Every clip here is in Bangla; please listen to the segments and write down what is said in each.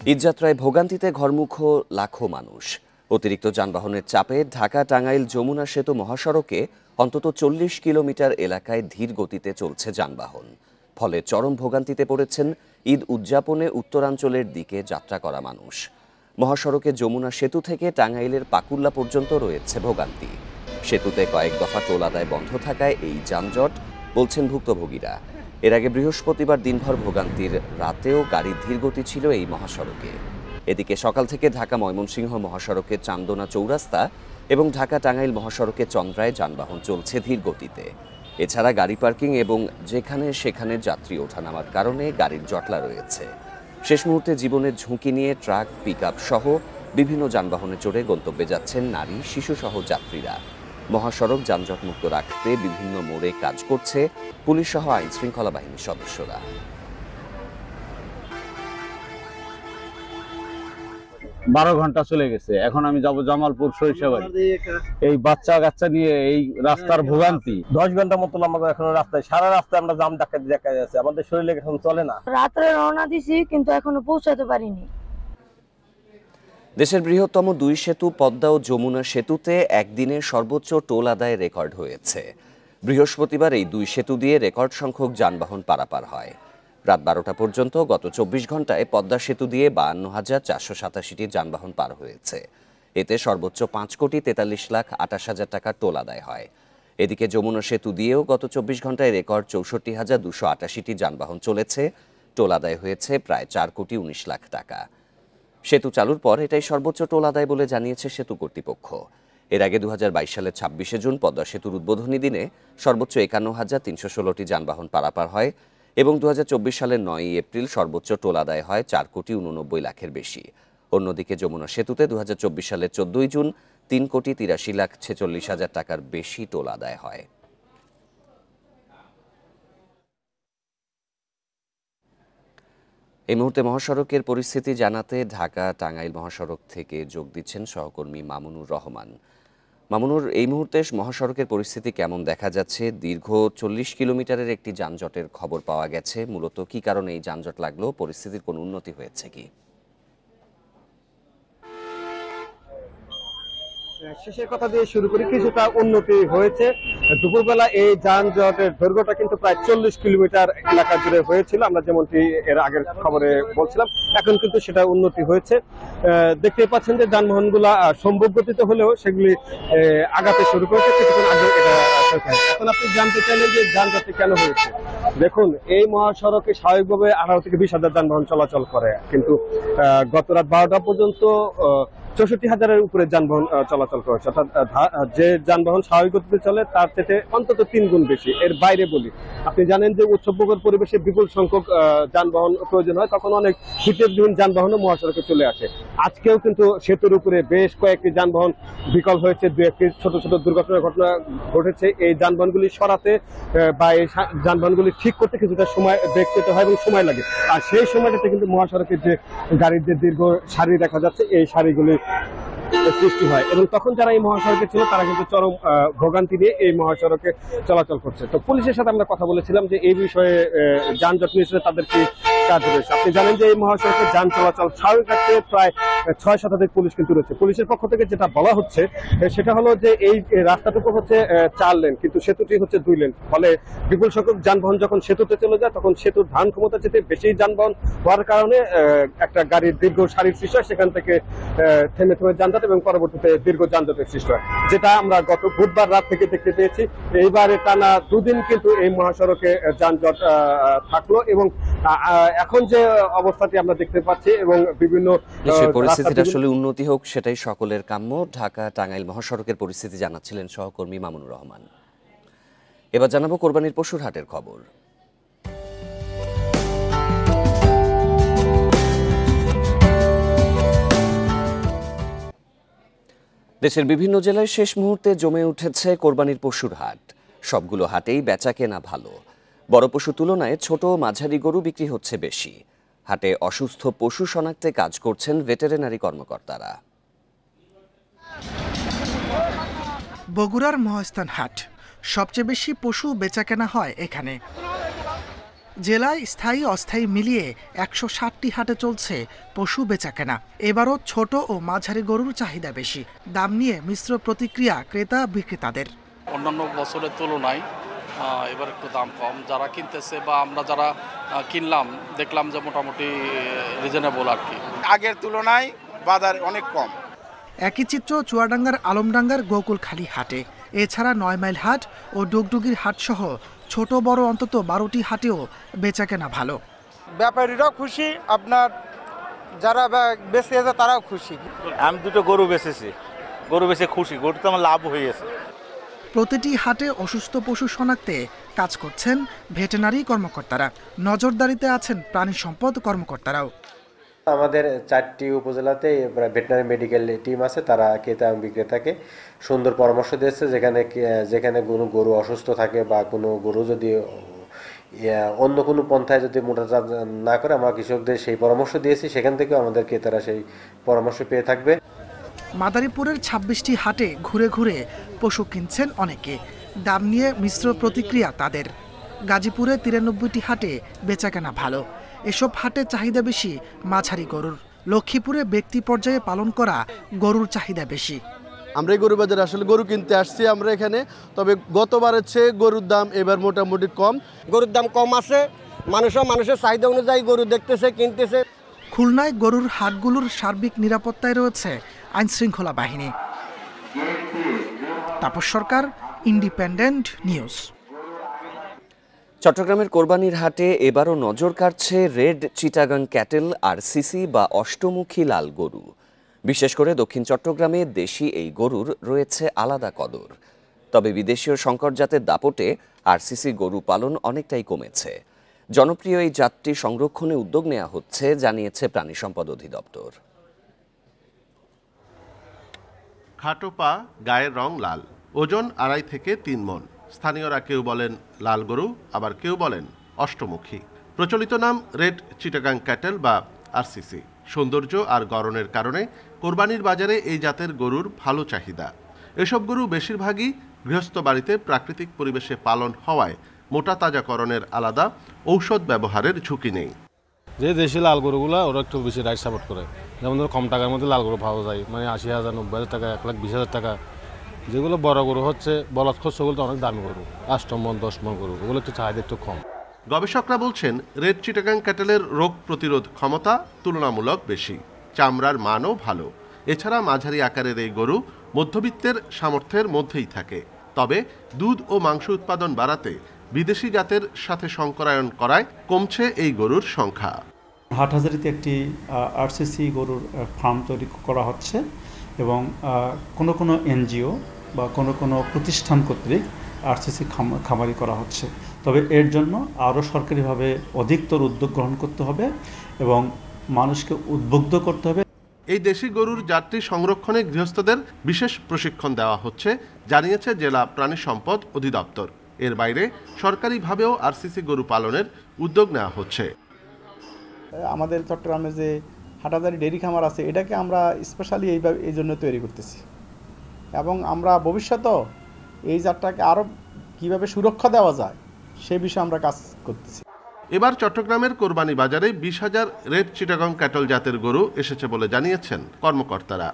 ঈদযাত্রায় ভোগান্তিতে ঘরমুখ লাখো মানুষ। অতিরিক্ত যানবাহনের চাপে ঢাকা টাঙ্গাইল যমুনা সেতু মহাসড়কে অন্তত ৪০ কিলোমিটার এলাকায় ধীর গতিতে চলছে যানবাহন। ফলে চরম ভোগান্তিতে পড়েছেন ঈদ উদযাপনে উত্তরাঞ্চলের দিকে যাত্রা করা মানুষ। মহাসড়কে যমুনা সেতু থেকে টাঙ্গাইলের পাকুল্লা পর্যন্ত রয়েছে ভোগান্তি। সেতুতে কয়েক দফা টোল আদায় বন্ধ থাকায় এই যানজট, বলছেন ভুক্তভোগীরা। এর আগে বৃহস্পতিবার দিনভর ভোগান্তির রাতেও গাড়ির ধীরগতি ছিল এই মহাসড়কে। এদিকে সকাল থেকে ঢাকা ময়মনসিংহ মহাসড়কে চান্দনা চৌরাস্তা এবং ঢাকা টাঙ্গাইল মহাসড়কে চন্দ্রায় যানবাহন চলছে ধীর গতিতে। এছাড়া গাড়ি পার্কিং এবং যেখানে সেখানে যাত্রী ওঠানামার কারণে গাড়ির জটলা রয়েছে। শেষ মুহূর্তে জীবনের ঝুঁকি নিয়ে ট্রাক, পিকআপ সহ বিভিন্ন যানবাহনে চড়ে গন্তব্যে যাচ্ছেন নারী, শিশুসহ যাত্রীরা। মহাসড়ক যানজটমুক্ত রাখতে বিভিন্ন মোড়ে কাজ করছে পুলিশ সহ আইন শৃঙ্খলা বাহিনীর সদস্যরা। বারো ঘন্টা চলে গেছে, এখন আমি যাব জামালপুর সরিষাবাড়ি। এই বাচ্চা কাচ্চা নিয়ে এই রাস্তার ভোগান্তি 10 ঘন্টা মতো আমাদের এখনো রাস্তায়, সারা রাস্তায় আমরা জাম ডাকাতি দেখা যাচ্ছে, আমাদের শরীরে এখন চলে না। রাত্রে রওনা দিছি কিন্তু এখনো পৌঁছাতে পারিনি। দেশের বৃহত্তম দুই সেতু পদ্মা ও যমুনা সেতুতে একদিনে সর্বোচ্চ টোল আদায় রেকর্ড হয়েছে। বৃহস্পতিবার এই দুই সেতু দিয়ে রেকর্ড সংখ্যক যানবাহন পারাপার হয়। রাত 12টা পর্যন্ত গত 24 ঘন্টায় পদ্মা সেতু দিয়ে 52,487টি যানবাহন পার হয়েছে। এতে সর্বোচ্চ 5,43,28,000 টাকা টোল আদায় হয়। এদিকে যমুনা সেতু দিয়েও গত 24 ঘন্টায় রেকর্ড 64,288টি যানবাহন চলেছে। টোল আদায় হয়েছে প্রায় 4,19,00,000 টাকা। সেতু চালুর পর এটাই সর্বোচ্চ টোল আদায় বলে জানিয়েছে সেতু কর্তৃপক্ষ। এর আগে 2022 সালের 26শে জুন পদ্মা সেতুর উদ্বোধনী দিনে সর্বোচ্চ 51,316টি যানবাহন পারাপার হয় এবং 2024 সালের 9ই এপ্রিল সর্বোচ্চ টোল আদায় হয় 4,89,00,000 বেশি। অন্যদিকে যমুনা সেতুতে 2024 সালের 14ই জুন 3,83,46,000 টাকার বেশি টোল আদায় হয়। এই মুহূর্তে মহাসড়কের পরিস্থিতি জানাতে ঢাকা টাঙ্গাইল মহাসড়ক থেকে যোগ দিচ্ছেন সহকর্মী মামুনুর রহমান। মামুনুর, এই মুহূর্তে মহাসড়কের পরিস্থিতি কেমন দেখা যাচ্ছে? দীর্ঘ 40 কিলোমিটারের একটি যানজটের খবর পাওয়া গেছে। মূলত কি কারণে এই যানজট লাগলো? পরিস্থিতির কোনো উন্নতি হয়েছে কি? শেষের কথা দিয়ে শুরু করি, কিছুটা উন্নতি হয়েছে। দুপুরবেলা এই যানজটের দৈর্ঘ্যটা কিন্তু প্রায় 40 কিলোমিটার এলাকা জুড়ে হয়েছিল, আমরা যেমনটি এর আগের খবরে বলছিলাম। এখন কিন্তু সেটা উন্নতি হয়েছে। দেখতে পাচ্ছেন যে যানবাহনগুলা সম্ভব গতিতে হলেও সেগুলি আগাতে শুরু করেছে কিছুক্ষণ আগে। এটা এখন আপনি জানতে চাইলেন যে যানজটটি কেন হয়েছে। দেখুন, এই মহাসড়কে স্বাভাবিকভাবে 18 থেকে 20,000 যানবাহন চলাচল করে, কিন্তু গত রাত 12টা পর্যন্ত 64,000-এর উপরে যানবাহন চলাচল করেছে। অর্থাৎ যে যানবাহন স্বাভাবিক গতিতে চলে তার থেকে অন্তত 3 গুণ বেশি। এর বাইরে বলি, আপনি জানেন যে উৎসবমুখর পরিবেশে বিপুল সংখ্যক যানবাহন প্রয়োজন হয়, তখন অনেক বিদ্যুৎবিহীন যানবাহনও মহাসড়কে চলে আসে। আজকেও কিন্তু সেতুর উপরে বেশ কয়েকটি যানবাহন বিকল হয়েছে, দু একটি ছোট ছোট দুর্ঘটনার ঘটনা ঘটেছে। এই যানবাহনগুলি সরাতে বা এই যানবাহনগুলি ঠিক করতে কিছুটা সময় বেগ পেতে হয় এবং সময় লাগে। আর সেই সময়টাতে কিন্তু মহাসড়কের যে গাড়ির যে দীর্ঘ সারি দেখা যাচ্ছে, এই সারিগুলি সৃষ্টি হয় এবং তখন যারা এই মহাসড়কে ছিল তারা কিন্তু চরম ভোগান্তি নিয়ে এই মহাসড়কে চলাচল করছে। তো পুলিশের সাথে আমরা কথা বলেছিলাম যে এই বিষয়ে যানজট নিয়ে তাদের কি কাজ রয়েছে। আপনি জানেন যে এই মহাসড়কে যান চলাচল স্বাভাবিক রাখতে প্রায় 6 শতাধিক পুলিশ কিন্তু রয়েছে। পুলিশের পক্ষ থেকে যেটা বলা হচ্ছে সেটা হলো যে এই রাস্তাটুকু হচ্ছে 4 লেন, কিন্তু সেতুটি হচ্ছে 2 লেন। ফলে বিপুল সংখ্যক যানবাহন যখন সেতুতে চলে যায় তখন সেতুর ধান ক্ষমতা যেতে বেশি যানবাহন হওয়ার কারণে একটা গাড়ির দীর্ঘ সারির সৃষ্টি হয়, সেখান থেকে থেমে থেমে যানজট এবং পরবর্তীতে দীর্ঘ যানজটের সৃষ্টি হয়, যেটা আমরা গত বুধবার রাত থেকে দেখতে পেয়েছি। এইবারে টানা 2 দিন কিন্তু এই মহাসড়কে যানজট থাকলো এবং এখন যে অবস্থাটি আমরা দেখতে পাচ্ছি এবং বিভিন্ন পরিস্থিতিটা আসলে উন্নতি হোক, সেটাই সকলের কাম্য। ঢাকা টাঙ্গাইল মহাসড়কের পরিস্থিতি জানাচ্ছিলেন সহকর্মী মামুনুর রহমান। এবার জানাবো কোরবানির পশুর হাটের খবর। দেশের বিভিন্ন জেলায় শেষ মুহূর্তে জমে উঠেছে কোরবানির পশুর হাট। সবগুলো হাটেই বেচা কেনা ভালো। বড় পশু তুলনায় ছোট ও মাঝারি গরু বিক্রি হচ্ছে বেশি। হাটে অসুস্থ পশু শনাক্তে কাজ করছেন ভেটেরিনারি কর্মকর্তারা। বগুড়ার মহাস্থান হাট, সবচেয়ে বেশি পশু বেচাকেনা হয় এখানে। জেলায় স্থায়ী অস্থায়ী মিলিয়ে ১৬০টি হাটে চলছে পশু বেচাকেনা। এবারও ছোট ও মাঝারি গরুর চাহিদা বেশি। দাম নিয়ে মিশ্র প্রতিক্রিয়া ক্রেতা বিক্রেতাদের। অন্যান্য বছরের তুলনায় এবার একটু দাম কম, যারা কিনতেছে বা আমরা যারা কিনলাম দেখলাম যে মোটামুটি রিজনেবল আর কি। আগের তুলনায় বাজার অনেক কম। একই চিত্র চুয়াডাঙ্গার আলমডাঙ্গার গোকুলখালী হাটে। এছাড়া ৯ মাইল হাট ও ডুগডুগির হাট সহ ছোট বড় অন্তত ১২টি হাটেও বেচাকেনা ভালো। ব্যাপারীরাও খুশি, আপনার যারা বেশি আছে তারাও খুশি। আমি দুটো গরু বেচেছি, গরু বেচে খুশি, গরুতে আমার লাভ হয়ে গেছে। প্রতিটি হাটে অসুস্থ পশু শনাক্তে কাজ করছেন ভেটেনারি কর্মকর্তারা। নজরদারিতে আছেন প্রাণী সম্পদ কর্মকর্তারাও। আমাদের 4টি উপজেলাতে ভেটেনারি মেডিকেল টিম আছে, তারা ক্রেতা এবং বিক্রেতাকে সুন্দর পরামর্শ দিয়েছে। যেখানে কোনো গরু অসুস্থ থাকে বা কোনো গরু যদি অন্য কোনো পন্থায় যদি মোটাচাঁদ না করে, আমরা কৃষকদের সেই পরামর্শ দিয়েছি, সেখান থেকেও আমাদের ক্রেতারা সেই পরামর্শ পেয়ে থাকবে। মাদারীপুরের ২৬টি হাটে ঘুরে ঘুরে পশু কিনছেন অনেকে। দাম নিয়ে মিশ্র প্রতিক্রিয়া তাদের। গাজীপুরে ৯৩টি হাটে বেচাকেনা ভালো। এসব হাটে চাহিদা বেশি মাঝারি গরুর। লক্ষ্মীপুরে ব্যক্তি পর্যায়ে পালন করা গরুর চাহিদা বেশি। আমরা এই গরু বাজারে আসলে গরু কিনতে আসছি আমরা এখানে, তবে গতবারের চেয়ে গরুর দাম এবার মোটামুটি কম। গরুর দাম কম আছে, মানুষের চাহিদা অনুযায়ী গরু দেখতেছে, কিনতেছে। খুলনায় গরুর হাটগুলোর সার্বিক নিরাপত্তায় রয়েছে আইনশৃঙ্খলা বাহিনী। তাপস সরকার, ইন্ডিপেন্ডেন্ট নিউজ। চট্টগ্রামের কোরবানির হাটে এবারও নজর কাড়ছে রেড চিটাগাং ক্যাটেল আর সিসি বা অষ্টমুখী লাল গরু। বিশেষ করে দক্ষিণ চট্টগ্রামে দেশি এই গরুর রয়েছে আলাদা কদর। তবে বিদেশীয় সংকর জাতের দাপটে আরসিসি গরু পালন অনেকটাই কমেছে। জনপ্রিয় এই জাতটি সংরক্ষণে উদ্যোগ নেওয়া হচ্ছে জানিয়েছে প্রাণী সম্পদ অধিদপ্তর। খাটো পা, গায়ের রং লাল, ওজন ২.৫ থেকে ৩ মণ। স্থানীয়রা কেউ বলেন লাল গরু, আবার কেউ বলেন অষ্টমুখী। প্রচলিত নাম রেড চিটাগাং ক্যাটেল বা আরসিসি। সৌন্দর্য আর গড়নের কারণে কোরবানির বাজারে এই জাতের গরুর ভালো চাহিদা। এসব গরু বেশিরভাগই গৃহস্থ বাড়িতে প্রাকৃতিক পরিবেশে পালন হওয়ায় মোটা তাজাকরণের আলাদা ঔষধ ব্যবহারের ঝুঁকি নেই। যে দেশি লাল গরুগুলো ওরা একটু বেশি রাইট সাপোর্ট করে, যেমন ধরো কম টাকার মধ্যে লাল গরু পাওয়া যায়, মানে ৮০,০০০, ৯০,০০০ টাকা, ১,২০,০০০ টাকা। যেগুলো বড় গরু হচ্ছে বলদ খোঁজ, সেগুলো তো অনেক দামি গরু, ৮ মণ ১০ মণ গরু, ওগুলো একটু চাহিদা একটু কম। গবেষকরা বলছেন রেড চিটাগাং ক্যাটেলের রোগ প্রতিরোধ ক্ষমতা তুলনামূলক বেশি, চামড়ার মানও ভালো। এছাড়া মাঝারি আকারের এই গরু মধ্যবিত্তের সামর্থ্যের মধ্যেই থাকে। তবে দুধ ও মাংস উৎপাদন বাড়াতে বিদেশি জাতের সাথে সংকরায়ন করায় কমছে এই গরুর সংখ্যা। হাটহাজারীতে একটি আরসিসি গরুর ফার্ম তৈরি করা হচ্ছে এবং কোনো এনজিও বা কোনো প্রতিষ্ঠান কর্তৃক আরসিসি খামারি করা হচ্ছে। তবে এর জন্য আরও সরকারিভাবে অধিকতর উদ্যোগ গ্রহণ করতে হবে এবং মানুষকে উদ্বুদ্ধ করতে হবে। এই দেশি গরুর জাতটি সংরক্ষণে গৃহস্থদের বিশেষ প্রশিক্ষণ দেওয়া হচ্ছে জানিয়েছে জেলা প্রাণী সম্পদ অধিদপ্তর। এর বাইরে সরকারিভাবেও আরসিসি গরু পালনের উদ্যোগ নেওয়া হচ্ছে। আমাদের চট্টগ্রামে যে হাটহাজারী ডেইরি খামার আছে, এটাকে আমরা স্পেশালি এই জন্য তৈরি করতেছি এবং আমরা ভবিষ্যতেও এই জাতটাকে আরও কীভাবে সুরক্ষা দেওয়া যায় সে বিষয়ে আমরা কাজ করতেছি। এবার চট্টগ্রামের কোরবানি বাজারে ২০,০০০ রেড চিটাগং ক্যাটল জাতের গরু এসেছে বলে জানিয়েছেন কর্মকর্তারা।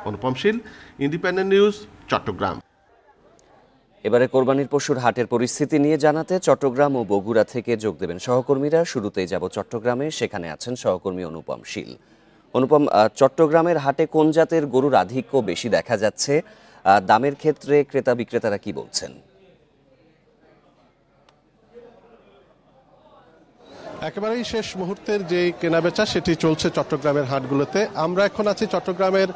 অনুপম শীল, ইন্ডিপেন্ডেন্ট নিউজ, চট্টগ্রাম। এবারে কোরবানির পশুর হাটের পরিস্থিতি নিয়ে জানাতে চট্টগ্রাম ও বগুড়া থেকে যোগ দেবেন সহকর্মীরা। শুরুতেই যাব চট্টগ্রামে, সেখানে আছেন সহকর্মী অনুপম শীল। অনুপম, চট্টগ্রামের হাটে কোন জাতের গরুর আধিক্য বেশি দেখা যাচ্ছে? দামের ক্ষেত্রে ক্রেতা বিক্রেতারা কি বলছেন? একেবারেই শেষ মুহূর্তের যে কেনাবেচা সেটি চলছে চট্টগ্রামের হাটগুলোতে। আমরা এখন আছি চট্টগ্রামের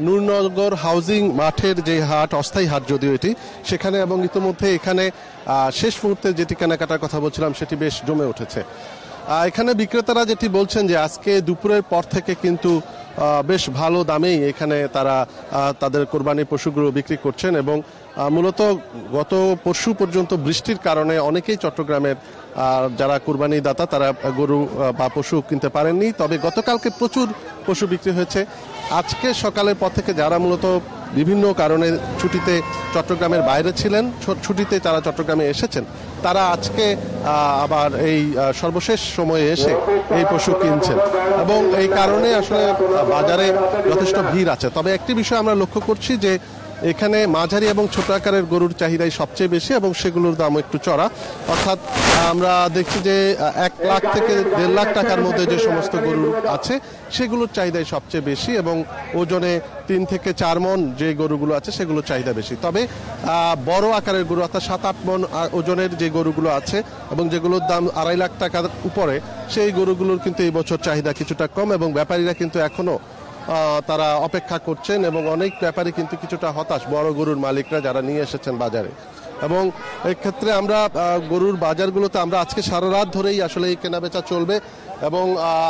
নূরনগর হাউজিং মাঠের যে হাট, অস্থায়ী হাট যদিও এটি, সেখানে, এবং ইতিমধ্যে এখানে শেষ মুহূর্তে যেটি কেনাকাটার কথা বলছিলাম সেটি বেশ জমে উঠেছে। এখানে বিক্রেতারা যেটি বলছেন যে আজকে দুপুরের পর থেকে কিন্তু বেশ ভালো দামেই এখানে তারা তাদের কোরবানির পশুগুলো বিক্রি করছেন এবং মূলত গত পরশু পর্যন্ত বৃষ্টির কারণে অনেকেই চট্টগ্রামের যারা কোরবানি দাতা তারা গরু বা পশু কিনতে পারেননি। তবে গতকালকে প্রচুর পশু বিক্রি হয়েছে। আজকে সকালের পর থেকে যারা মূলত বিভিন্ন কারণে ছুটিতে চট্টগ্রামের বাইরে ছিলেন, ছুটিতে তারা চট্টগ্রামে এসেছেন, তারা আজকে আবার এই সর্বশেষ সময়ে এসে এই পশু কিনছেন এবং এই কারণে আসলে বাজারে যথেষ্ট ভিড় আছে। তবে একটি বিষয় আমরা লক্ষ্য করছি যে এখানে মাঝারি এবং ছোট আকারের গরুর চাহিদাই সবচেয়ে বেশি এবং সেগুলোর দাম একটু চড়া, অর্থাৎ আমরা দেখছি যে 1 লাখ থেকে 1.5 লাখ টাকার মধ্যে যে সমস্ত গরু আছে সেগুলোর চাহিদাই সবচেয়ে বেশি এবং ওজনে 3 থেকে 4 মণ যে গরুগুলো আছে সেগুলোর চাহিদা বেশি। তবে বড় আকারের গরু অর্থাৎ 7-8 মণ ওজনের যে গরুগুলো আছে এবং যেগুলোর দাম 2.5 লাখ টাকার উপরে, সেই গরুগুলোর কিন্তু এই বছর চাহিদা কিছুটা কম এবং ব্যাপারীরা কিন্তু এখনো তারা অপেক্ষা করছেন এবং অনেক ব্যাপারী কিন্তু কিছুটা হতাশ, বড় গরুর মালিকরা যারা নিয়ে এসেছেন বাজারে। এবং এক্ষেত্রে আমরা গরুর বাজারগুলোতে আমরা আজকে সারা রাত ধরেই আসলে এই কেনাবেচা চলবে এবং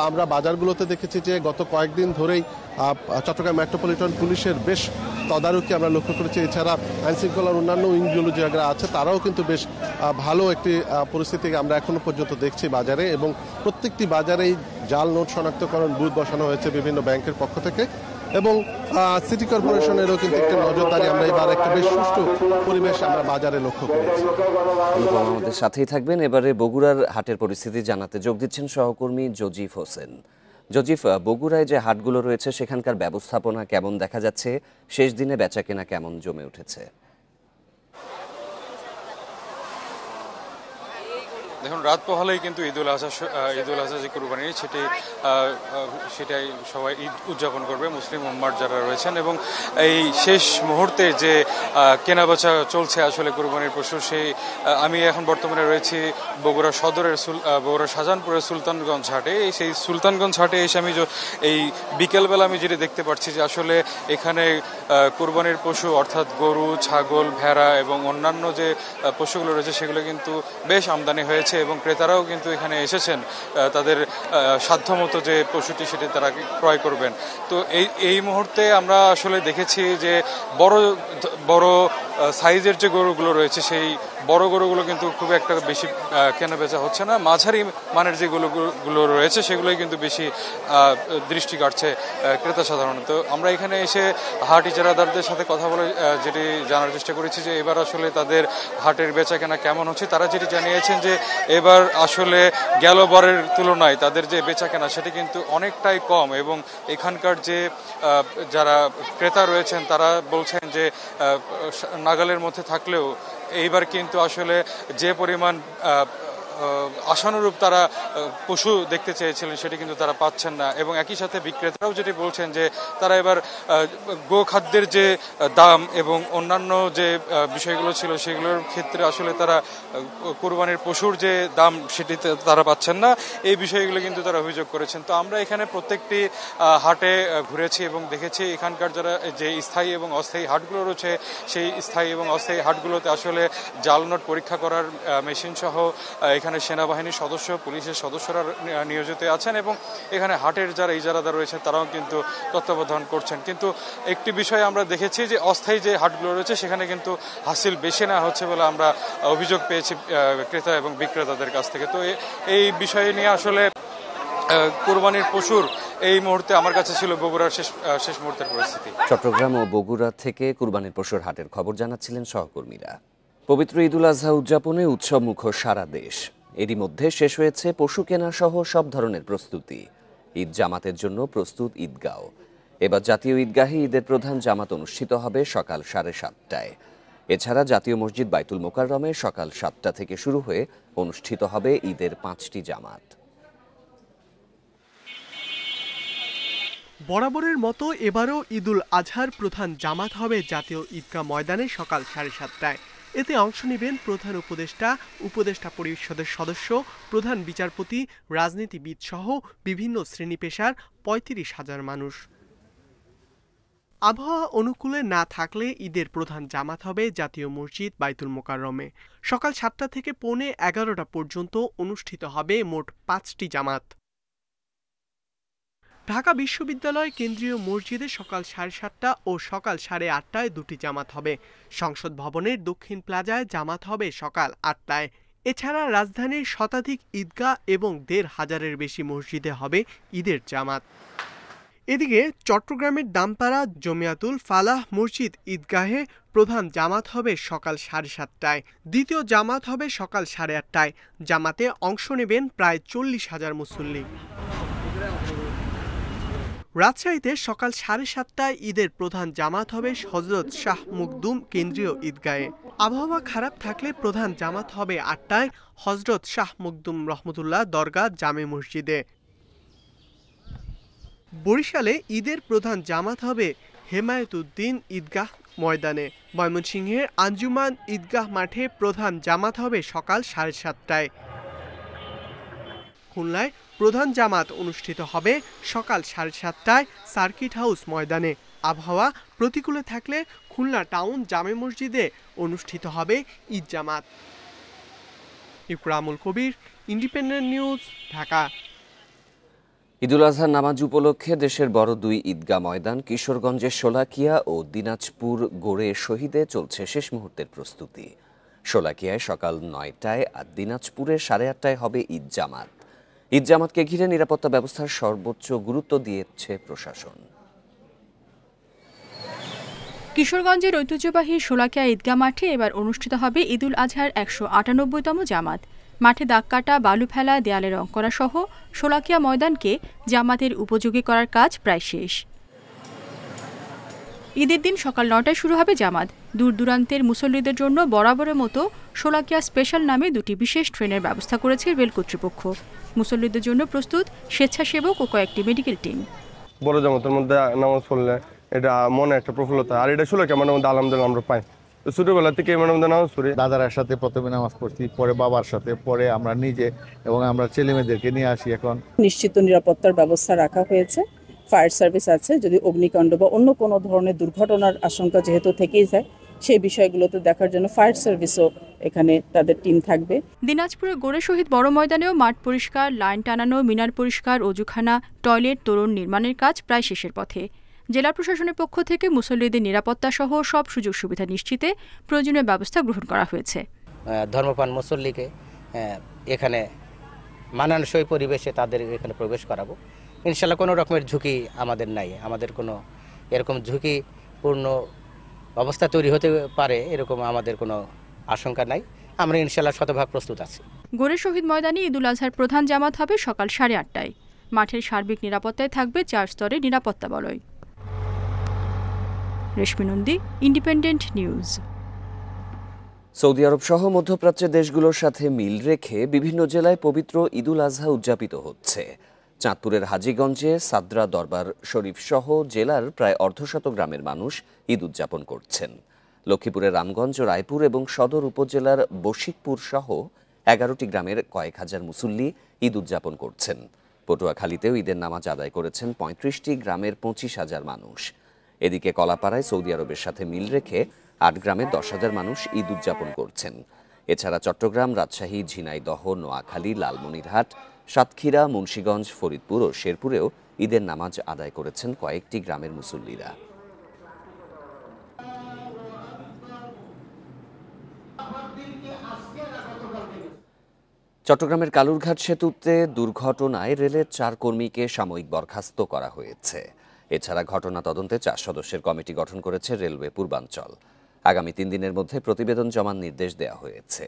আমরা বাজারগুলোতে দেখেছি যে গত কয়েকদিন ধরেই চট্টগ্রাম মেট্রোপলিটন পুলিশের বেশ তদারকি আমরা লক্ষ্য করেছি। এছাড়া আইনশৃঙ্খলার অন্যান্য উইংগুলো যারা আছে তারাও কিন্তু বেশ ভালো একটি পরিস্থিতি আমরা এখনো পর্যন্ত দেখছি বাজারে এবং প্রত্যেকটি বাজারেই জাল নোট শনাক্তকরণ বুথ বসানো হয়েছে বিভিন্ন ব্যাংকের পক্ষ থেকে এবং সিটি কর্পোরেশনেরও কিন্তু একটা নজরদারি আমরা এবার একটা বেশ সুষ্ঠু পরিবেশ আমরা বাজারে লক্ষ্য করেছি। আমাদের সাথেই থাকবেন। এবারে বগুড়ার হাটের পরিস্থিতি জানাতে যোগ দিচ্ছেন সহকর্মী জজিফ হোসেন। জজিফ, বগুড়ায় যে হাটগুলো রয়েছে সেখানকার ব্যবস্থাপনা কেমন দেখা যাচ্ছে? শেষ দিনে বেচাকেনা কেমন জমে উঠেছে? দেখুন, রাত পোহালেই কিন্তু ঈদুল আজহা যে কুরবানি সেটাই সবাই ঈদ উদযাপন করবে মুসলিম উম্মার যারা রয়েছেন এবং এই শেষ মুহূর্তে যে কেনাবেচা চলছে আসলে কুরবানির পশু, সেই আমি এখন বর্তমানে রয়েছি বগুড়া সদরের বগুড়া শাহজাহানপুরের সুলতানগঞ্জ হাটে। সেই সুলতানগঞ্জ হাটে এসে আমি এই বিকেলবেলা আমি যেটা দেখতে পাচ্ছি যে আসলে এখানে কুরবানির পশু অর্থাৎ গরু, ছাগল, ভেড়া এবং অন্যান্য যে পশুগুলো রয়েছে সেগুলো কিন্তু বেশ আমদানি হয়েছে এবং ক্রেতারাও কিন্তু এখানে এসেছেন তাদের সাধ্যমতো যে পশুটি সেটি তারা ক্রয় করবেন। তো এই মুহূর্তে আমরা আসলে দেখেছি যে বড় সাইজের যে গরুগুলো রয়েছে সেই বড় গরুগুলো কিন্তু খুব একটা বেশি কেনাবেচা হচ্ছে না। মাঝারি মানের যে গরুগুলো রয়েছে সেগুলোই কিন্তু বেশি দৃষ্টি কাটছে ক্রেতা সাধারণত। আমরা এখানে এসে হাট ইজারাদারদের সাথে কথা বলে যেটি জানার চেষ্টা করেছি যে এবার আসলে তাদের হাটের বেচা কেনা কেমন হচ্ছে। তারা যেটি জানিয়েছেন যে এবার আসলে গেল বারের তুলনায় তাদের যে বেচা কেনা সেটি কিন্তু অনেকটাই কম এবং এখানকার যে যারা ক্রেতা রয়েছেন তারা বলছেন যে নাগালের মধ্যে থাকলেও এইবার কিন্তু আসলে যে পরিমাণ আশানুরূপ তারা পশু দেখতে চেয়েছিলেন সেটি কিন্তু তারা পাচ্ছেন না এবং একই সাথে বিক্রেতারাও যেটি বলছেন যে তারা এবার গোখাদ্যের যে দাম এবং অন্যান্য যে বিষয়গুলো ছিল সেগুলোর ক্ষেত্রে আসলে তারা কুরবানির পশুর যে দাম সেটি তারা পাচ্ছেন না, এই বিষয়গুলো কিন্তু তারা অভিযোগ করেছেন। তো আমরা এখানে প্রত্যেকটি হাটে ঘুরেছি এবং দেখেছি এখানকার যারা যে স্থায়ী এবং অস্থায়ী হাটগুলো রয়েছে সেই স্থায়ী এবং অস্থায়ী হাটগুলোতে আসলে জাল নোট পরীক্ষা করার মেশিন সহ এখানে সেনাবাহিনীর সদস্য, পুলিশের সদস্যরা নিয়োজিত আছেন এবং এখানে হাটের যারা ইজারাদার রয়েছে তারাও কিন্তু তত্ত্বাবধান করছেন। কিন্তু একটি বিষয় আমরা দেখেছি যে অস্থায়ী যে হাটগুলো রয়েছে সেখানে কিন্তু হাসিল বেশি নেওয়া হচ্ছে বলে আমরা অভিযোগ পেয়েছি ক্রেতা এবং বিক্রেতাদের কাছ থেকে। তো এই বিষয় নিয়ে আসলে কুরবানির পশুর এই মুহূর্তে আমার কাছে ছিল বগুড়ার শেষ মুহূর্তের পরিস্থিতি। চট্টগ্রাম ও বগুড়া থেকে কুরবানির পশুর হাটের খবর জানাচ্ছিলেন সহকর্মীরা। পবিত্র ঈদুল আজহা উদযাপনে উৎসব মুখর সারা দেশ। এরই মধ্যে শেষ হয়েছে পশু কেনা সহ সব ধরনের প্রস্তুতি। ঈদ জামাতের জন্য প্রস্তুত ঈদগাঁও। এবার জাতীয় ঈদগাহে ঈদের প্রধান জামাত অনুষ্ঠিত হবে সকাল 7:30টায়। এছাড়া জাতীয় মসজিদ বাইতুল মোকাররমে সকাল 7টা থেকে শুরু হয়ে অনুষ্ঠিত হবে ঈদের 5টি জামাত। বরাবরের মতো এবারও ঈদুল আজহার প্রধান জামাত হবে জাতীয় ঈদগাহ ময়দানে সকাল 7:30টায়। এতে অংশ নেবেন প্রধান উপদেষ্টা পরিষদের সদস্য, প্রধান বিচারপতি, রাজনীতিবিদ সহ বিভিন্ন শ্রেণী পেশার 35,000 মানুষ। আবহাওয়া অনুকূলে না থাকলে ঈদের প্রধান জামাত হবে জাতীয় মসজিদ বাইতুল মোকাররমে। সকাল 7টা থেকে পৌনে 11টা পর্যন্ত অনুষ্ঠিত হবে মোট 5টি জামাত। ঢাকা বিশ্ববিদ্যালয় কেন্দ্রীয় মসজিদে সকাল 7:30টা ও সকাল 8:30টায় দুটি জামাত হবে। সংসদ ভবনের দক্ষিণ প্লাজায় জামাত হবে সকাল 8টায়। এছাড়া রাজধানীর শতাধিক ঈদগাহ এবং 1,500-এর বেশি মসজিদে হবে ঈদের জামাত। এদিকে চট্টগ্রামের দামপাড়া জমিয়াতুল ফালাহ মসজিদ ঈদগাহে প্রধান জামাত হবে সকাল 7:30টায়, দ্বিতীয় জামাত হবে সকাল 8:30টায়। জামাতে অংশ নেবেন প্রায় 40,000 মুসল্লি। রাজশাহীতে সকাল 7:30টায় ঈদের প্রধান জামাত হবে হযরত শাহ মখদুম কেন্দ্রীয় ঈদগাহে। আবহাওয়া খারাপ থাকলে প্রধান জামাত হবে 8টায় হযরত শাহ মখদুম রহমতুল্লাহ দরগা জামে মসজিদে। বরিশালে ঈদের প্রধান জামাত হবে হেমায়েতুদ্দিন ঈদগাহ ময়দানে। ময়মনসিংহের আঞ্জুমান ঈদগাহ মাঠে প্রধান জামাত হবে সকাল 7:30টায়। খুলনায় প্রধান জামাত অনুষ্ঠিত হবে সকাল 7:30টায় সার্কিট হাউস ময়দানে। আবহাওয়া প্রতিকূলে থাকলে খুলনা টাউন জামে মসজিদে অনুষ্ঠিত হবে ঈদ জামাত। ইকরামুল কবির, ইন্ডিপেন্ডেন্ট নিউজ, ঢাকা। ঈদুল আজহার নামাজ উপলক্ষে দেশের বড় দুই ঈদগাহ ময়দান কিশোরগঞ্জের শোলাকিয়া ও দিনাজপুর গড়ে শহীদে চলছে শেষ মুহূর্তের প্রস্তুতি। শোলাকিয়ায় সকাল 9টায় আর দিনাজপুরে 8:30টায় হবে ঈদ জামাত। ঈদ জামাতকে ঘিরে নিরাপত্তা ব্যবস্থার সর্বোচ্চ গুরুত্ব দিয়েছে প্রশাসন। কিশোরগঞ্জের ঐতিহ্যবাহী শোলাকিয়া ঈদগাহ মাঠে এবার অনুষ্ঠিত হবে ঈদুল আজহার 198তম জামাত। মাঠে দাগ কাটা, বালু ফেলা, দেয়ালে রং করা সহ শোলাকিয়া ময়দানকে জামাতের উপযোগী করার কাজ প্রায় শেষ। ঈদের দিন সকাল 9টায় শুরু হবে জামাত। দূর দূরান্তের মুসল্লিদের জন্য বরাবরের মতো শোলাকিয়া স্পেশাল নামে দুটি বিশেষ ট্রেনের ব্যবস্থা করেছে রেল কর্তৃপক্ষ। মুসল্লিদের জন্য প্রস্তুত স্বেচ্ছাসেবক ও কয়েকটি মেডিকেল টিম। বড় জামাতের মধ্যে নামাজ পড়লে এটা মনে একটা প্রফুল্লতা, আর এটা শোলাকিয়া মানে মধ্যে আলহামদুলিল্লাহ আমরা পাই। ছোটবেলা থেকে মানে নামাজ পড়ি, দাদার সাথে প্রথমে নামাজ পড়ছি, পরে বাবার সাথে, পরে আমরা নিজে এবং আমরা ছেলে মেয়েদেরকে নিয়ে আসি। এখন নিশ্চিত নিরাপত্তার ব্যবস্থা রাখা হয়েছে, ফায়ার সার্ভিস আছে, যদি অগ্নিকাণ্ড বা অন্য কোনো ধরনের দুর্ঘটনার আশঙ্কা যেহেতু থেকেই যায় সেই বিষয়গুলোতে দেখার জন্য ফায়ার সার্ভিসও এখানে তাদের টিম থাকবে। দিনাজপুরের গোড়ে শহীদ বড় ময়দানেও মাঠ পরিষ্কার, লাইন টানানো, মিনার পরিষ্কার, অজুখানা, টয়লেট, তোরণ নির্মাণের কাজ প্রায় শেষের পথে। জেলা প্রশাসনের পক্ষ থেকে মুসল্লিদের নিরাপত্তা সহ সব সুযোগ সুবিধা নিশ্চিতে প্রয়োজনীয় ব্যবস্থা গ্রহণ করা হয়েছে। ধর্মপ্রাণ মুসল্লিকে এখানে মানানসই পরিবেশে তাদের এখানে প্রবেশ করাবো। ইনশাল্লাহ কোনো রকমের ঝুঁকি আমাদের নাই, আমাদের কোনো এরকম ঝুঁকিপূর্ণ অবস্থা তৈরি হতে পারে এরকম আমাদের কোনো আশঙ্কা নাই। আমরা ইনশাল্লাহ শতভাগ প্রস্তুত আছি। গোরে শহীদ ময়দানে ঈদুল আজহার প্রধান জামাত হবে সকাল 8:30টায়। মাঠের সার্বিক নিরাপত্তায় থাকবে 4 স্তরের নিরাপত্তা বলয়। রেশমি নন্দী, ইন্ডিপেন্ডেন্ট নিউজ। সৌদি আরব সহ মধ্যপ্রাচ্যের দেশগুলোর সাথে মিল রেখে বিভিন্ন জেলায় পবিত্র ঈদুল আজহা উদযাপিত হচ্ছে। চাঁদপুরের হাজীগঞ্জে সাদরা দরবার শরীফ সহ জেলার প্রায় অর্ধশত গ্রামের মানুষ ঈদ উদযাপন করছেন। লক্ষ্মীপুরের রামগঞ্জ, রায়পুর এবং সদর উপজেলার বশিকপুর সহ 11টি গ্রামের কয়েক হাজার মুসল্লি ঈদ উদযাপন করছেন। পটুয়াখালীতেও ঈদের নামাজ আদায় করেছেন 35টি গ্রামের 25,000 মানুষ। এদিকে কলাপাড়ায় সৌদি আরবের সাথে মিল রেখে 8 গ্রামের 10,000 মানুষ ঈদ উদযাপন করছেন। এছাড়া চট্টগ্রাম, রাজশাহী, ঝিনাইদহ, নোয়াখালী, লালমনিরহাট, সাতক্ষীরা, মুন্সিগঞ্জ, ফরিদপুর ও শেরপুরেও ঈদের নামাজ আদায় করেছেন কয়েকটি গ্রামের মুসল্লিরা। চট্টগ্রামের কালুরঘাট সেতুতে দুর্ঘটনায় রেলের 4 কর্মীকে সাময়িক বরখাস্ত করা হয়েছে। এছাড়া ঘটনা তদন্তে 4 সদস্যের কমিটি গঠন করেছে রেলওয়ে পূর্বাঞ্চল। আগামী 3 দিনের মধ্যে প্রতিবেদন জমার নির্দেশ দেওয়া হয়েছে।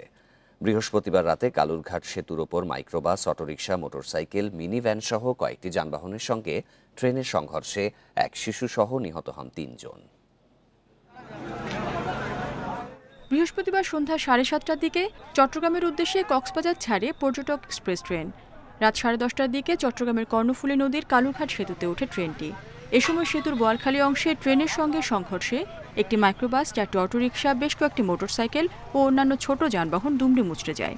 বৃহস্পতিবার রাতে কালুরঘাট সেতুর ওপর microbus, autorickshaw, motorcycle, mini van সহ কয়েকটি যানবাহনের সঙ্গে ট্রেনের সংঘর্ষে এক শিশুসহ নিহত হন 3 জন। বৃহস্পতিবার সন্ধ্যা 7:30টার দিকে চট্টগ্রামের উদ্দেশ্যে কক্সবাজার ছাড়ে পর্যটক এক্সপ্রেস ট্রেন। রাত 10:30টার দিকে চট্টগ্রামের কর্ণফুলী নদীর কালুরঘাট সেতুতে ওঠে ট্রেনটি। এ সময় সেতুর বোয়ালখালী অংশে ট্রেনের সঙ্গে সংঘর্ষে একটি মাইক্রোবাস, 4টি অটোরিকশা, বেশ কয়েকটি মোটরসাইকেল ও অন্যান্য ছোট যানবাহন দুমড়ে মুচড়ে যায়।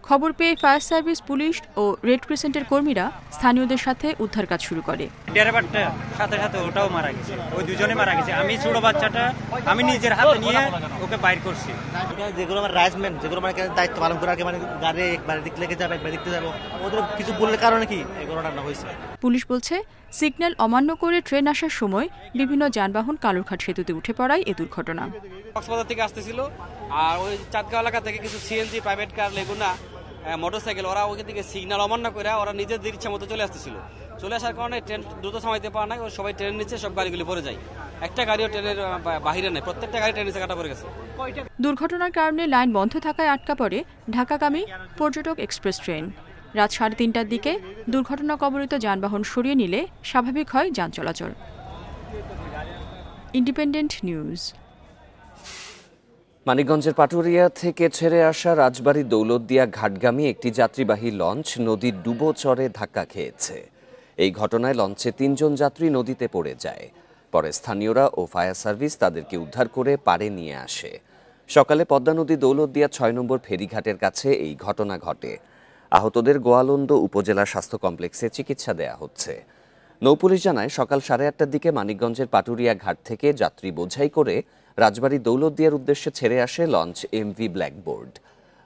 খবর পেয়ে ফায়ার সার্ভিস, পুলিশ ও রেড ক্রিসেন্টের কর্মীরা স্থানীয়দের সাথে উদ্ধার কাজ শুরু করে। ড্রাইভারটা সাথে সাথে ওটাও মারা গেছে, ওই দুজনে মারা গেছে। আমি ছোট বাচ্চাটা আমি নিজের হাতে নিয়ে ওকে বাইর করছি। যেগুলো আমার রাইজমেন্ট, যেগুলো মানে দায়িত্ব পালন করার আগে মানে গাড়ি একবার দিক লেগে যাবে, একবার দেখতে যাবো, ওদের কিছু বললে কারণে কি এই ঘটনাটা হয়েছে। পুলিশ বলছে সিগন্যাল অমান্য করে ট্রেন আসার সময় বিভিন্ন যানবাহন কালুরঘাট সেতুতে উঠে পড়ায় এ দুর্ঘটনা। কক্সবাজার থেকে আসতেছিল আর ওই চাঁদগাঁও এলাকা থেকে কিছু সিএনজি, প্রাইভেট কার, লেগুনা মোটরসাইকেল, ওরা ওইখান থেকে সিগন্যাল অমান্য করে ওরা নিজেদের ইচ্ছা মতো চলে আসতেছিল। চলে আসার কারণে ট্রেন দ্রুত সামাইতে পারে না, সবাই ট্রেন নিচে সব গাড়িগুলি পড়ে যায়। একটা গাড়িও ট্রেনের বাহিরে নেই, প্রত্যেকটা গাড়ি ট্রেনের নিচে কাটা পড়ে গেছে। দুর্ঘটনার কারণে লাইন বন্ধ থাকায় আটকা পড়ে ঢাকাগামী পর্যটক এক্সপ্রেস ট্রেন। রাত 3:30টার দিকে দুর্ঘটনা কবলিত যানবাহন সরিয়ে নিলে স্বাভাবিক হয় যান চলাচল। Independent news. মানিকগঞ্জের পাটুরিয়া থেকে ছেড়ে আসা রাজবাড়ী দৌলতদিয়া ঘাটগামী একটি যাত্রীবাহী লঞ্চ নদীর ডুবো চরে ধাক্কা খেয়েছে। এই ঘটনায় লঞ্চে 3 জন যাত্রী নদীতে পড়ে যায়। পরে স্থানীয়রা ও ফায়ার সার্ভিস তাদেরকে উদ্ধার করে পাড়ে নিয়ে আসে। সকালে পদ্মা নদী দৌলতদিয়া 6 নম্বর ফেরিঘাটের কাছে এই ঘটনা ঘটে। আহতদের গোয়ালন্দ উপজেলা স্বাস্থ্য কমপ্লেক্সে চিকিৎসা দেয়া হচ্ছে। নৌপুলিশ জানায় সকাল 8:30টার দিকে মানিকগঞ্জের পাটুরিয়া ঘাট থেকে যাত্রী বোঝাই করে রাজবাড়ী দৌলতদিয়ার উদ্দেশ্যে ছেড়ে আসে লঞ্চ এমভি ব্ল্যাকবোর্ড।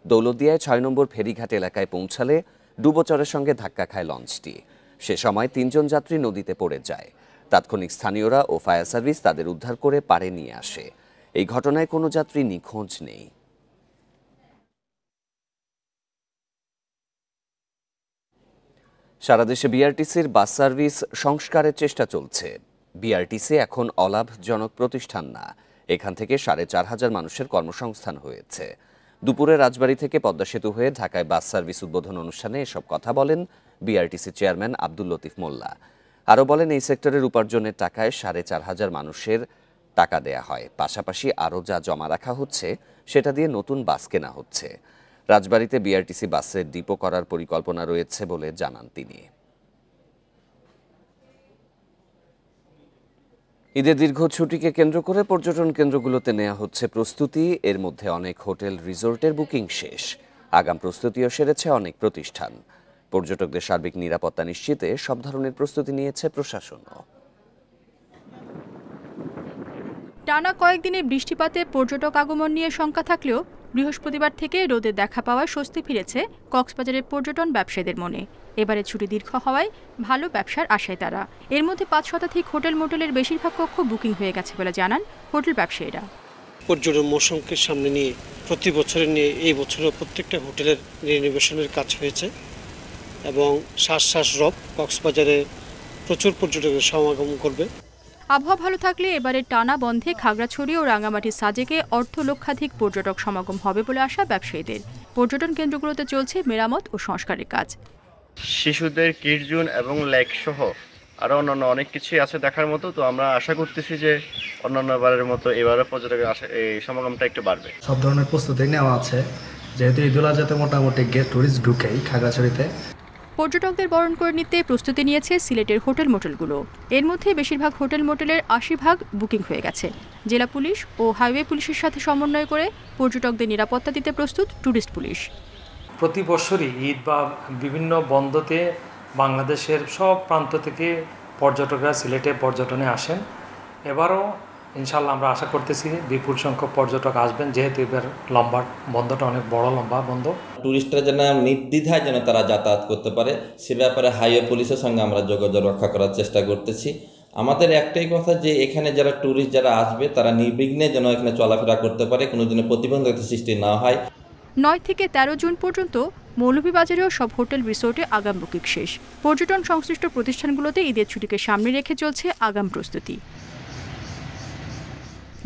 দৌলতদিয়ায় 6 নম্বর ফেরিঘাট এলাকায় পৌঁছালে ডুবোচরের সঙ্গে ধাক্কা খায় লঞ্চটি। সে সময় 3 জন যাত্রী নদীতে পড়ে যায়। তাৎক্ষণিক স্থানীয়রা ও ফায়ার সার্ভিস তাদের উদ্ধার করে পাড়ে নিয়ে আসে। এই ঘটনায় কোনো যাত্রী নিখোঁজ নেই। সারা দেশে বিআরটিসির বাস সার্ভিস সংস্কারের চেষ্টা চলছে। বিআরটিসি এখন অলাভজনক প্রতিষ্ঠান না, এখান থেকে 4,500 মানুষের কর্মসংস্থান হয়েছে। দুপুরে রাজবাড়ী থেকে পদ্মা সেতু হয়ে ঢাকায় বাস সার্ভিস উদ্বোধন অনুষ্ঠানে এসব কথা বলেন বিআরটিসি চেয়ারম্যান আব্দুল লতিফ মোল্লা। আরও বলেন, এই সেক্টরের উপার্জনের টাকায় 4,500 মানুষের টাকা দেয়া হয়, পাশাপাশি আরও যা জমা রাখা হচ্ছে সেটা দিয়ে নতুন বাস কেনা হচ্ছে। রাজবাড়ীতে বিআরটিসি বাসের ডিপো করার পরিকল্পনা রয়েছে বলে জানান তিনি। ঈদের দীর্ঘ ছুটিকে কেন্দ্র করে পর্যটন কেন্দ্রগুলোতে নেওয়া হচ্ছে প্রস্তুতি। এর মধ্যে অনেক হোটেল রিসোর্টের বুকিং শেষ। আগাম প্রস্তুতিও সেরেছে অনেক প্রতিষ্ঠান। পর্যটকদের সার্বিক নিরাপত্তা নিশ্চিতে সব ধরনের প্রস্তুতি নিয়েছে প্রশাসনও। টানা কয়েকদিনে বৃষ্টিপাতে পর্যটক আগমন নিয়ে শঙ্কা থাকলেও বৃহস্পতিবার থেকে রোদে দেখা পাওয়ায় স্বস্তি ফিরেছে কক্সবাজারের পর্যটন ব্যবসায়ীদের মনে। এবারে ছুটি দীর্ঘ হওয়ায় ভালো ব্যবসার আশায় তারা। এর মধ্যে 5 শতাধিক হোটেল মোটেলের বেশিরভাগ কক্ষ বুকিং হয়ে গেছে বলে জানান হোটেল ব্যবসায়ীরা। পর্যটন মৌসুমকে সামনে নিয়ে প্রতি বছরের নিয়ে এই বছরও প্রত্যেকটা হোটেলের রিনোভেশনের কাজ হয়েছে এবং শ্বাস রব কক্সবাজারে প্রচুর পর্যটকের সমাগম করবে। আবহাওয়া ভালো থাকলে এবারে টানা বন্ধে খাগড়াছড়ি ও রাঙামাটির সাজেকে লক্ষাধিক পর্যটক সমাগম হবে বলে আশা ব্যবসায়ীদের। পর্যটন কেন্দ্রগুলোতে চলছে মেরামত ও সংস্কারের কাজ। শিশুদের কিড জোন এবং লেক সহ আরও অন্যান্য অনেক কিছুই আছে দেখার মতো। তো আমরা আশা করতেছি যে অন্যান্য বারের মতো এবারও পর্যটকের এই সমাগমটা একটু বাড়বে। সব ধরনের প্রস্তুতি নেওয়া আছে, যেহেতু ঈদুল আজহাতে মোটামুটি টুরিস্ট ঢুকেই খাগড়াছড়িতে। পর্যটকদের বরণ করে নিতে প্রস্তুতি নিয়েছে সিলেটের হোটেল মোটেলগুলো। এর মধ্যে বেশিরভাগ হোটেল মোটেলের 80% বুকিং হয়ে গেছে। জেলা পুলিশ ও হাইওয়ে পুলিশের সাথে সমন্বয় করে পর্যটকদের নিরাপত্তা দিতে প্রস্তুত ট্যুরিস্ট পুলিশ। প্রতি বছরই ঈদ বা বিভিন্ন বন্ধতে বাংলাদেশের সব প্রান্ত থেকে পর্যটকরা সিলেটে পর্যটনে আসেন। এবারও ইনশাল্লাহ আমরা আশা করতেছি বিপুল সংখ্যক পর্যটক আসবেন, যেহেতু এবার লম্বা বন্ধটা অনেক বড় লম্বা বন্ধ। টুরিস্টরা যেন নির্দ্বিধায় যেন তারা যাতায়াত করতে পারে সে ব্যাপারে হাইওয়ে পুলিশের সঙ্গে আমরা যোগাযোগ রক্ষা করার চেষ্টা করতেছি। আমাদের একটাই কথা যে এখানে যারা টুরিস্ট যারা আসবে তারা নির্বিঘ্নে যেন এখানে চলাফেরা করতে পারে, কোনো দিনে প্রতিবন্ধকতা সৃষ্টি না হয়। 9 থেকে 13 জুন পর্যন্ত মৌলভীবাজারেও সব হোটেল রিসোর্টে আগাম বুকিং শেষ। পর্যটন সংশ্লিষ্ট প্রতিষ্ঠানগুলোতে ঈদের ছুটিকে সামনে রেখে চলছে আগাম প্রস্তুতি।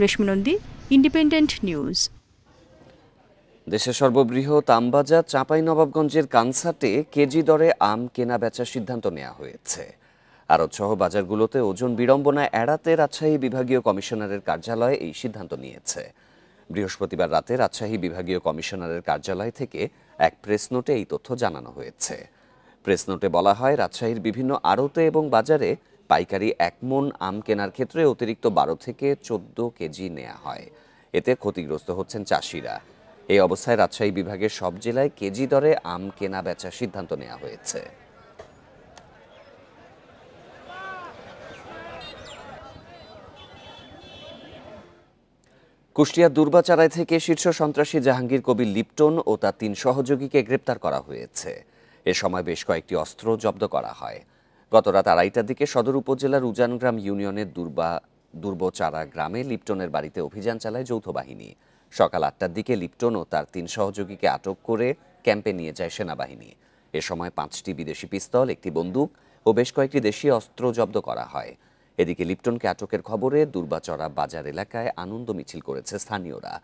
রেশমি নন্দী, ইন্ডিপেন্ডেন্ট নিউজ। দেশের সর্ববৃহৎ আমবাজার চাঁপাইনবাবগঞ্জের কানসাটে কেজি দরে আম কেনা বেচার সিদ্ধান্ত নেওয়া হয়েছে। আড়তসহ বাজারগুলোতে ওজন বিড়ম্বনা এড়াতে রাজশাহী বিভাগীয় কমিশনারের কার্যালয় এই সিদ্ধান্ত নিয়েছে। বৃহস্পতিবার রাতে রাজশাহী বিভাগীয় কমিশনারের কার্যালয় থেকে এক প্রেস নোটে এই তথ্য জানানো হয়েছে। প্রেস নোটে বলা হয়, রাজশাহীর বিভিন্ন আড়তে এবং বাজারে পাইকারি 1 মণ আম কেনার ক্ষেত্রে অতিরিক্ত 12 থেকে 14 কেজি নেওয়া হয়। এতে ক্ষতিগ্রস্ত হচ্ছেন চাষিরা। এই অবস্থায় রাজশাহী বিভাগের সব জেলায় কেজি দরে আম কেনা বেচার সিদ্ধান্ত নেওয়া হয়েছে। কুষ্টিয়ার দুর্বাচারায় থেকে শীর্ষ সন্ত্রাসী জাহাঙ্গীর কবির লিপটন ও তার 3 সহযোগীকে গ্রেপ্তার করা হয়েছে। এ সময় বেশ কয়েকটি অস্ত্র জব্দ করা হয়। গত রাত 2:30টার দিকে সদর উপজেলার উজানগ্রাম ইউনিয়নের দুর্বচারা গ্রামে লিপটনের বাড়িতে অভিযান চালায় যৌথ বাহিনী। সকাল 8টার দিকে লিপটন ও তার 3 সহযোগীকে আটক করে ক্যাম্পে নিয়ে যায় সেনাবাহিনী। এ সময় 5টি বিদেশি পিস্তল, একটি বন্দুক ও বেশ কয়েকটি দেশীয় অস্ত্র জব্দ করা হয়। এদিকে লিপ্টনকে আটকের খবরে দুর্বাচড়া বাজার এলাকায় আনন্দ মিছিল করেছে স্থানীয়রা।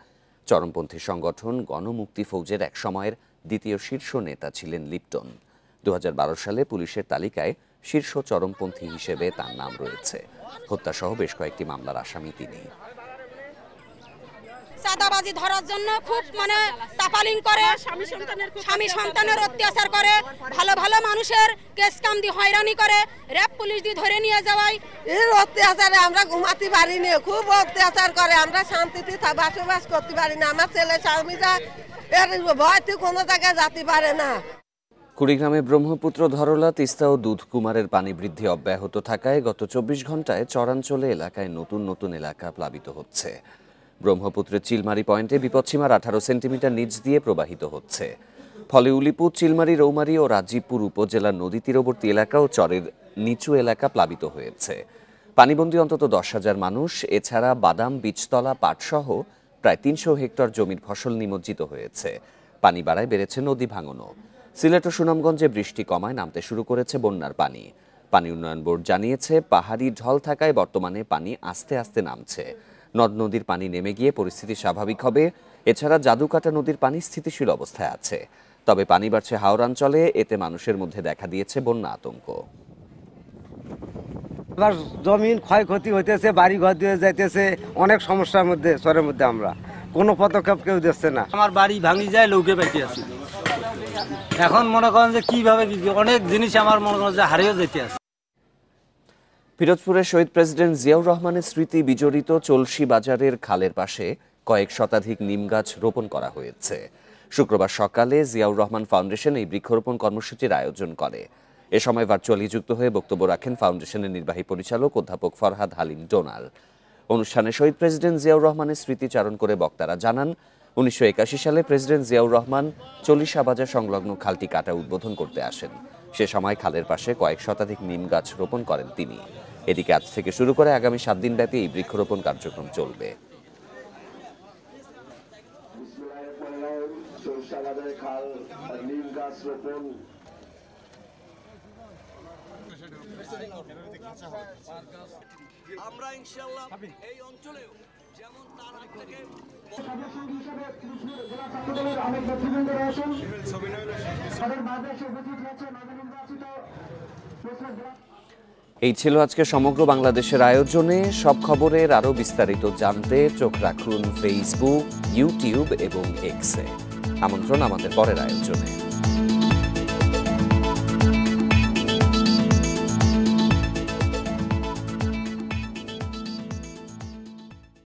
চরমপন্থী সংগঠন গণমুক্তি ফৌজের এক সময়ের দ্বিতীয় শীর্ষ নেতা ছিলেন লিপ্টন। 2012 সালে পুলিশের তালিকায় শীর্ষ চরমপন্থী হিসেবে তার নাম রয়েছে। হত্যাসহ বেশ কয়েকটি মামলার আসামি তিনি। চাঁদাবাজি ধরার জন্য খুব তাপালিং করে, স্বামী সন্তানের অত্যাচার করে, ভালো ভালো মানুষের কেস কাম দিয়ে হয়রানি করে, র্যাব পুলিশ দিয়ে ধরে নিয়ে যাওয়াই। এর অত্যাচারে আমরা ঘুমাতে পারি না, খুব অত্যাচার করে, আমরা শান্তিতে বসবাস করতে পারি না। আমার ছেলে স্বামীরা এর ভয়তে কোনো জায়গায় যেতে পারে না। কুড়িগ্রামে ব্রহ্মপুত্র, ধরলা, তিস্তা ও দুধকুমারের পানি বৃদ্ধি অব্যাহত থাকায় গত 24 ঘন্টায় চরাঞ্চলে এলাকায় নতুন নতুন এলাকা প্লাবিত হচ্ছে। ব্রহ্মপুত্রের চিলমারি পয়েন্টে বিপদসীমার 18 সেন্টিমিটার নিচ দিয়ে প্রবাহিত হচ্ছে। ফলে উলিপুর, চিলমারি, রৌমারী ও রাজীবপুর উপজেলার নদী তীরবর্তী এলাকা ও চরের নিচু এলাকা প্লাবিত হয়েছে। পানিবন্দী অন্তত 10,000 মানুষ। এছাড়া বাদাম, বীজতলা, পাটসহ প্রায় 300 হেক্টর জমির ফসল নিমজ্জিত হয়েছে। পানি বাড়ায় বেড়েছে নদী ভাঙনও। সিলেট ও সুনামগঞ্জে বৃষ্টি কমায় নামতে শুরু করেছে বন্যার পানি। পানি উন্নয়ন বোর্ড জানিয়েছে, পাহাড়ি ঢল থাকায় বর্তমানে পানি আস্তে আস্তে নামছে। নদ নদীর পানি নেমে গিয়ে পরিস্থিতি স্বাভাবিক হবে। এছাড়া জাদুকাটা নদীর পানি স্থিতিশীল অবস্থায় আছে। তবে পানি বাড়ছে হাওড়াঞ্চলে, এতে মানুষের মধ্যে দেখা দিয়েছে বন্যা আতঙ্ক। এবার জমিন ক্ষয়ক্ষতি হইতেছে, বাড়ি ঘর দিয়ে যাইতেছে, অনেক সমস্যার মধ্যে চরের মধ্যে আমরা কোনো পদক্ষেপ কেউ দিচ্ছে না। আমার বাড়ি ভাঙি যায়, লোকে পাইতে আছে। এখন মনে করেন যে কিভাবে অনেক জিনিস আমার মনে করেন যে হারিয়ে যেতে আছে। পিরোজপুরের শহীদ প্রেসিডেন্ট জিয়াউর রহমানের স্মৃতি বিজড়িত চলসি বাজারের খালের পাশে কয়েক শতাধিক নিম গাছ রোপণ করা হয়েছে। শুক্রবার সকালে জিয়াউর রহমান ফাউন্ডেশন এই বৃক্ষরোপণ কর্মসূচির আয়োজন করে। এ সময় ভার্চুয়ালি যুক্ত হয়ে বক্তব্য রাখেন ফাউন্ডেশনের নির্বাহী পরিচালক অধ্যাপক ফরহাদ হালিম ডোনাল। অনুষ্ঠানে শহীদ প্রেসিডেন্ট জিয়াউর রহমানের স্মৃতিচারণ করে বক্তারা জানান, 1981 সালে প্রেসিডেন্ট জিয়াউর রহমান চল্লিশা বাজার সংলগ্ন খালটি কাটা উদ্বোধন করতে আসেন। সে সময় খালের পাশে কয়েক শতাধিক নিম গাছ রোপণ করেন তিনি। এদিকে আজ থেকে শুরু করে আগামী 7 দিন ব্যাপী এই বৃক্ষরোপণ কার্যক্রম চলবে। আমরা ইনশাআল্লাহ এই অঞ্চলেও যেমন তার আগ থেকে এই ছিল আজকে সমগ্র বাংলাদেশের আয়োজনে। সব খবরের আরো বিস্তারিত জানতে চোখ রাখুন ফেসবুক, ইউটিউব এবং এক্সে। আমন্ত্রণ আমাদের পরের আয়োজনে।